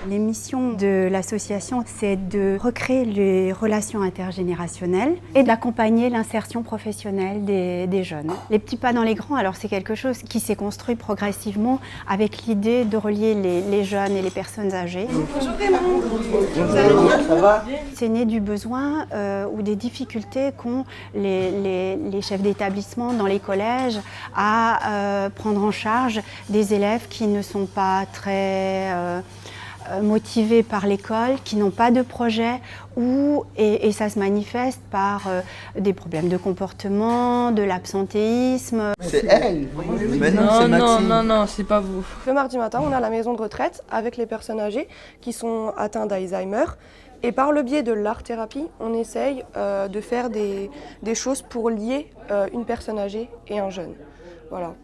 Les missions de l'association, c'est de recréer les relations intergénérationnelles et d'accompagner l'insertion professionnelle des jeunes. Les petits pas dans les grands, alors c'est quelque chose qui s'est construit progressivement avec l'idée de relier les jeunes et les personnes âgées. Bonjour Raymond. Bonjour, ça va? C'est né du besoin ou des difficultés qu'ont les chefs d'établissement dans les collèges à prendre en charge des élèves qui ne sont pas très motivés par l'école, qui n'ont pas de projet, et ça se manifeste par des problèmes de comportement, de l'absentéisme. C'est elle. Mais non, c'est Maxime. Non, c'est pas vous. Le mardi matin, on a la maison de retraite avec les personnes âgées qui sont atteintes d'Alzheimer. Et par le biais de l'art-thérapie, on essaye de faire des choses pour lier une personne âgée et un jeune. Voilà,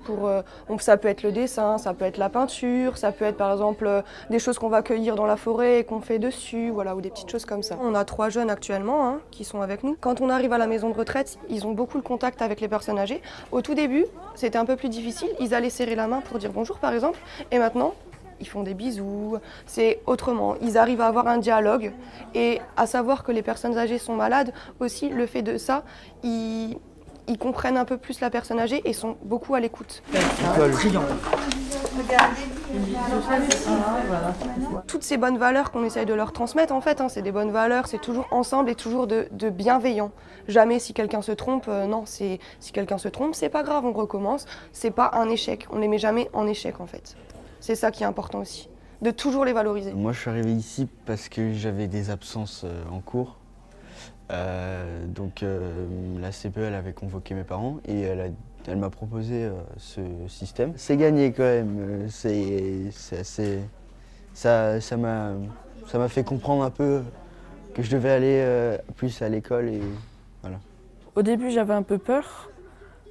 ça peut être le dessin, ça peut être la peinture, ça peut être par exemple des choses qu'on va cueillir dans la forêt et qu'on fait dessus, voilà, ou des petites choses comme ça. On a 3 jeunes actuellement qui sont avec nous. Quand on arrive à la maison de retraite, ils ont beaucoup le contact avec les personnes âgées. Au tout début, c'était un peu plus difficile, ils allaient serrer la main pour dire bonjour par exemple, et maintenant, ils font des bisous, c'est autrement. Ils arrivent à avoir un dialogue et à savoir que les personnes âgées sont malades, aussi le fait de ça, ils comprennent un peu plus la personne âgée et sont beaucoup à l'écoute. Toutes ces bonnes valeurs qu'on essaye de leur transmettre, en fait, c'est des bonnes valeurs, c'est toujours ensemble et toujours de bienveillant. Jamais si quelqu'un se trompe, non, si quelqu'un se trompe, c'est pas grave, on recommence, c'est pas un échec, on les met jamais en échec en fait. C'est ça qui est important aussi, de toujours les valoriser. Moi je suis arrivé ici parce que j'avais des absences en cours. Donc la CPE elle avait convoqué mes parents et elle m'a proposé ce système. C'est gagné quand même, ça m'a fait comprendre un peu que je devais aller plus à l'école et voilà. Au début j'avais un peu peur,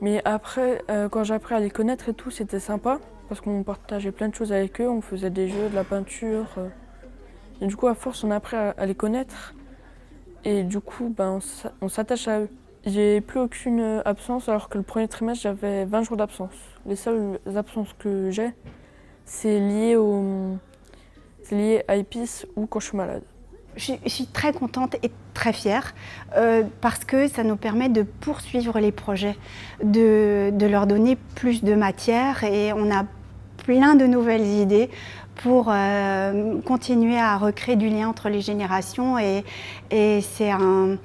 mais après quand j'ai appris à les connaître et tout, c'était sympa parce qu'on partageait plein de choses avec eux, on faisait des jeux, de la peinture. Et du coup à force on a appris à les connaître. Et du coup, on s'attache à eux. J'ai plus aucune absence alors que le premier trimestre, j'avais 20 jours d'absence. Les seules absences que j'ai, c'est lié à EPIS ou quand je suis malade. Je suis très contente et très fière parce que ça nous permet de poursuivre les projets, de leur donner plus de matière et on a plein de nouvelles idées pour continuer à recréer du lien entre les générations et c'est un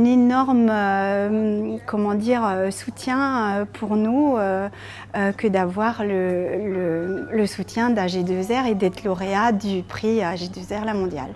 énorme soutien pour nous que d'avoir le soutien d'AG2R et d'être lauréat du prix AG2R La Mondiale.